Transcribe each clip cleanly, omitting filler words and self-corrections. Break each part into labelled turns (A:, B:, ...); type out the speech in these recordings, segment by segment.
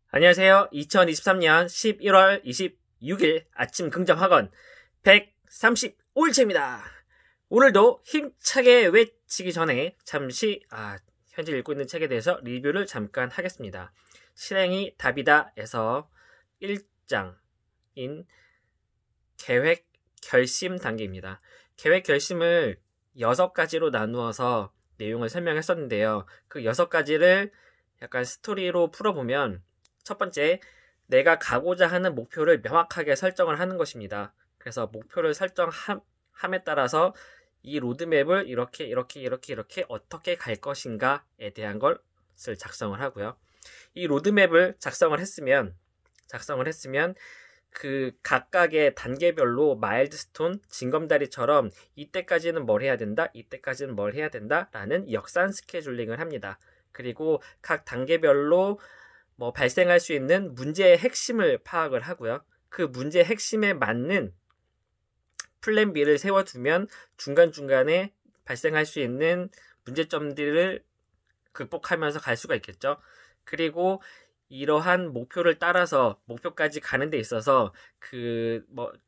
A: 안녕하세요. 2023년 11월 26일 아침 긍정학원 135일째입니다. 오늘도 힘차게 외치기 전에 잠시 현재 읽고 있는 책에 대해서 리뷰를 잠깐 하겠습니다. 실행이 답이다에서 1장인 계획 결심 단계입니다. 계획 결심을 6가지로 나누어서 내용을 설명했었는데요. 그 6가지를 약간 스토리로 풀어보면 첫 번째, 내가 가고자 하는 목표를 명확하게 설정을 하는 것입니다. 그래서 목표를 설정함에 따라서 이 로드맵을 이렇게 어떻게 갈 것인가에 대한 것을 작성을 하고요. 이 로드맵을 작성을 했으면 그 각각의 단계별로 마일드스톤, 징검다리처럼 이때까지는 뭘 해야 된다, 이때까지는 뭘 해야 된다 라는 역산 스케줄링을 합니다. 그리고 각 단계별로 발생할 수 있는 문제의 핵심을 파악을 하고요. 그 문제의 핵심에 맞는 플랜 B를 세워두면 중간중간에 발생할 수 있는 문제점들을 극복하면서 갈 수가 있겠죠. 그리고 이러한 목표를 따라서 목표까지 가는 데 있어서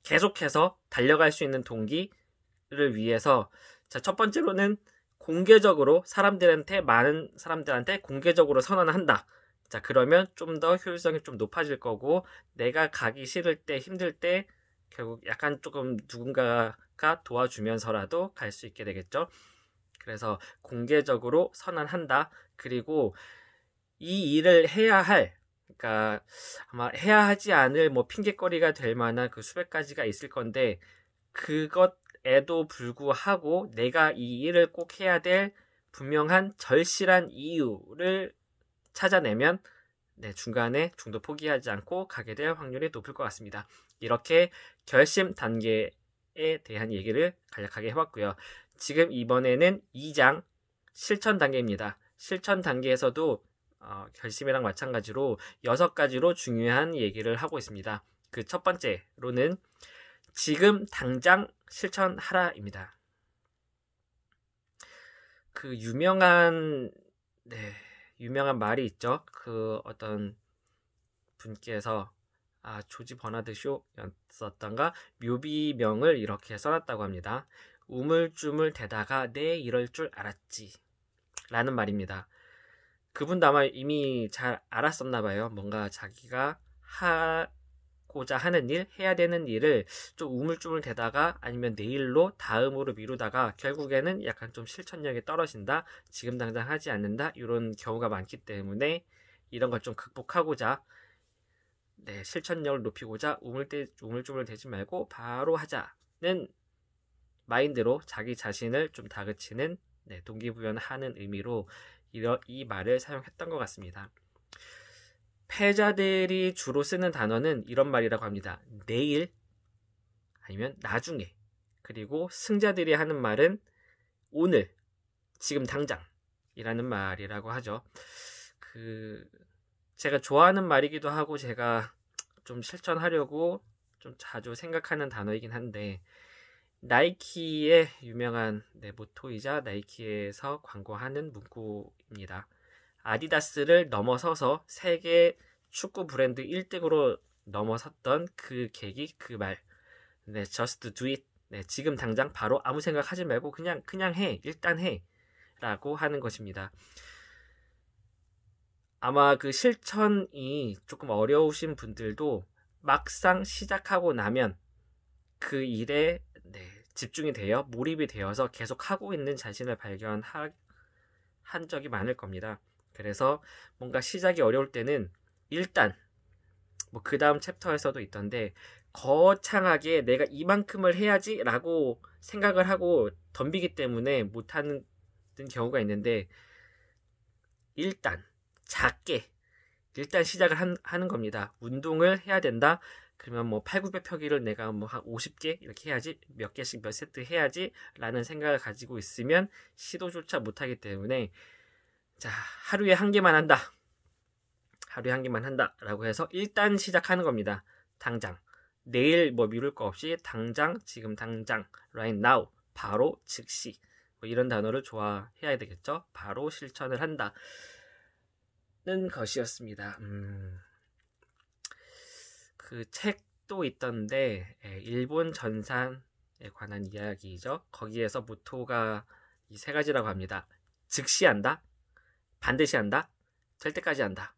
A: 계속해서 달려갈 수 있는 동기를 위해서 첫 번째로는 공개적으로 많은 사람들한테 공개적으로 선언한다. 자, 그러면 좀 더 효율성이 좀 높아질 거고, 내가 가기 싫을 때, 힘들 때, 결국 약간 조금 누군가가 도와주면서라도 갈 수 있게 되겠죠. 그래서 공개적으로 선언한다. 그리고 이 일을 그러니까 아마 해야 하지 않을 핑계거리가 될 만한 그 수백 가지가 있을 건데, 그것에도 불구하고 내가 이 일을 꼭 해야 될 분명한 절실한 이유를 찾아내면 중간에 중도 포기하지 않고 가게 될 확률이 높을 것 같습니다. 이렇게 결심 단계에 대한 얘기를 간략하게 해봤고요. 지금 이번에는 2장 실천 단계입니다. 실천 단계에서도 결심이랑 마찬가지로 6가지로 중요한 얘기를 하고 있습니다. 그 첫 번째로는 지금 당장 실천하라입니다. 그 유명한 말이 있죠. 그 어떤 분께서 조지 버나드 쇼였었던가 묘비명을 이렇게 써놨다고 합니다. 우물쭈물 대다가 내 이럴 줄 알았지 라는 말입니다. 그분도 아마 이미 잘 알았었나 봐요. 뭔가 자기가 하고자 하는 일, 해야 되는 일을 좀 우물쭈물 대다가 아니면 내일로 다음으로 미루다가 결국에는 약간 좀 실천력이 떨어진다, 지금 당장 하지 않는다, 이런 경우가 많기 때문에 이런 걸 좀 극복하고자 실천력을 높이고자 우물쭈물 대지 말고 바로 하자는 마인드로 자기 자신을 좀 다그치는 동기부여하는 의미로 이 말을 사용했던 것 같습니다. 패자들이 주로 쓰는 단어는 이런 말이라고 합니다. 내일 아니면 나중에. 그리고 승자들이 하는 말은 오늘, 지금 당장이라는 말이라고 하죠. 제가 좋아하는 말이기도 하고 제가 좀 실천하려고 좀 자주 생각하는 단어이긴 한데, 나이키의 유명한 모토이자 나이키에서 광고하는 문구입니다. 아디다스를 넘어서서 세계 축구 브랜드 1등으로 넘어섰던 그 계기, 그 말. just do it. 지금 당장 바로 아무 생각하지 말고 그냥 해. 일단 해. 라고 하는 것입니다. 아마 그 실천이 조금 어려우신 분들도 막상 시작하고 나면 그 일에 집중이 되어 몰입이 되어서 계속 하고 있는 자신을 발견한 적이 많을 겁니다. 그래서 뭔가 시작이 어려울 때는 일단 그 다음 챕터에서도 있던데 거창하게 내가 이만큼을 해야지 라고 생각을 하고 덤비기 때문에 못하는 경우가 있는데, 일단 작게 일단 시작을 하는 겁니다. 운동을 해야 된다. 그러면 8, 900펴기를 내가 한 50개 이렇게 해야지, 몇 개씩 몇 세트 해야지 라는 생각을 가지고 있으면 시도조차 못하기 때문에, 자, 하루에 한 개만 한다 라고 해서 일단 시작하는 겁니다. 당장. 내일 미룰 거 없이 당장, 지금 당장, right now, 바로, 즉시, 이런 단어를 좋아해야 되겠죠. 바로 실천을 한다는 것이었습니다. 그 책도 있던데 일본 전산에 관한 이야기죠. 거기에서 모토가 이 세 가지라고 합니다. 즉시 한다, 반드시 한다, 될 때까지 한다.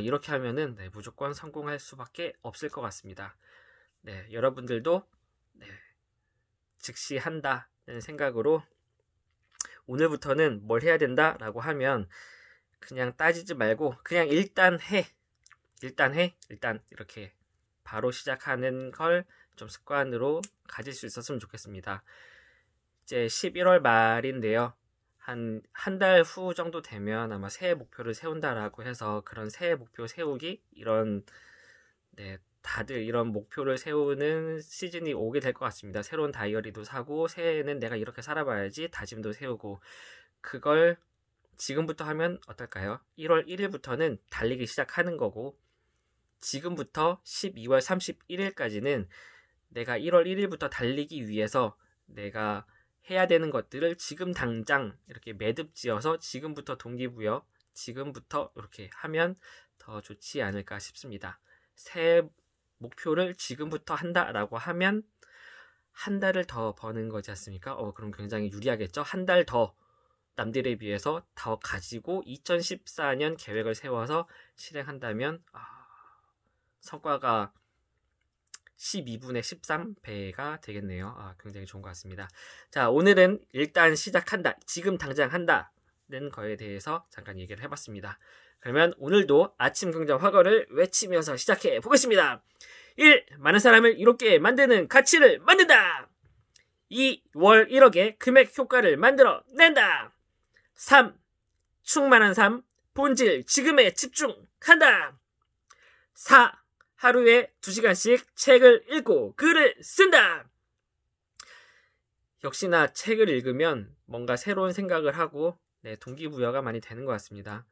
A: 이렇게 하면은 무조건 성공할 수밖에 없을 것 같습니다. 네, 여러분들도 즉시 한다는 생각으로 오늘부터는 뭘 해야 된다라고 하면 그냥 따지지 말고 그냥 일단 이렇게 바로 시작하는 걸 좀 습관으로 가질 수 있었으면 좋겠습니다. 이제 11월 말인데요. 한 달 후 정도 되면 아마 새해 목표를 세운다라고 해서 그런 새해 목표 세우기 다들 이런 목표를 세우는 시즌이 오게 될 것 같습니다. 새로운 다이어리도 사고 새해에는 내가 이렇게 살아봐야지 다짐도 세우고 그걸 지금부터 하면 어떨까요? 1월 1일부터는 달리기 시작하는 거고 지금부터 12월 31일까지는 내가 1월 1일부터 달리기 위해서 내가 해야 되는 것들을 지금 당장 이렇게 매듭 지어서 지금부터 동기부여, 지금부터 이렇게 하면 더 좋지 않을까 싶습니다. 새해 목표를 지금부터 한다라고 하면 한 달을 더 버는 거지 않습니까? 그럼 굉장히 유리하겠죠? 한 달 더 남들에 비해서 더 가지고 2014년 계획을 세워서 실행한다면 성과가 12분의 13배가 되겠네요. 굉장히 좋은 것 같습니다. 자, 오늘은 일단 시작한다, 지금 당장 한다는 거에 대해서 잠깐 얘기를 해봤습니다. 그러면 오늘도 아침 긍정 화거를 외치면서 시작해 보겠습니다. 1. 많은 사람을 이롭게 만드는 가치를 만든다. 2. 월 1억의 금액 효과를 만들어 낸다. 3. 충만한 삶, 본질, 지금에 집중한다. 4. 하루에 2시간씩 책을 읽고 글을 쓴다. 역시나 책을 읽으면 뭔가 새로운 생각을 하고 동기부여가 많이 되는 것 같습니다.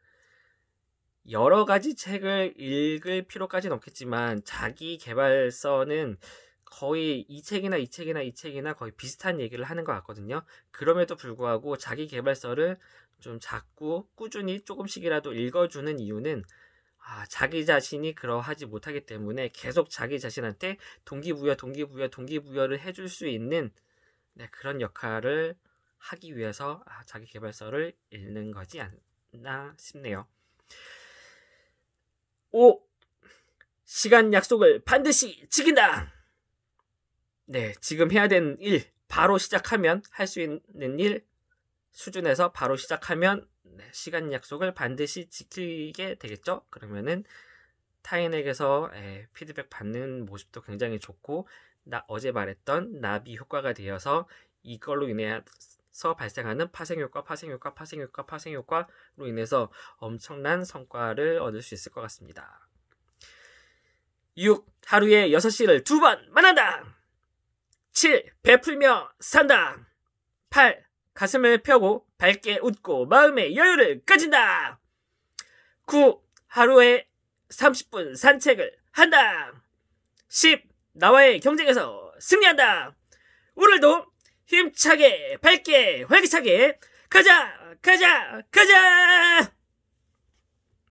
A: 여러 가지 책을 읽을 필요까지는 없겠지만 자기 개발서는 거의 이 책이나 거의 비슷한 얘기를 하는 것 같거든요. 그럼에도 불구하고 자기 개발서를 좀 자꾸 꾸준히 조금씩이라도 읽어주는 이유는 자기 자신이 그러하지 못하기 때문에 계속 자기 자신한테 동기부여를 해줄 수 있는 그런 역할을 하기 위해서 자기 개발서를 읽는 거지 않나 싶네요. 5. 시간 약속을 반드시 지킨다. 지금 해야 되는 일, 바로 시작하면 할 수 있는 일 수준에서 바로 시작하면 시간 약속을 반드시 지키게 되겠죠. 그러면은 타인에게서 피드백 받는 모습도 굉장히 좋고 어제 말했던 나비 효과가 되어서 이걸로 인해서 발생하는 파생효과로 인해서 엄청난 성과를 얻을 수 있을 것 같습니다. 6. 하루에 6시를 2번 만난다. 7. 베풀며 산다. 8. 가슴을 펴고 밝게 웃고 마음의 여유를 가진다. 9. 하루에 30분 산책을 한다. 10. 나와의 경쟁에서 승리한다. 오늘도 힘차게 밝게 활기차게 가자.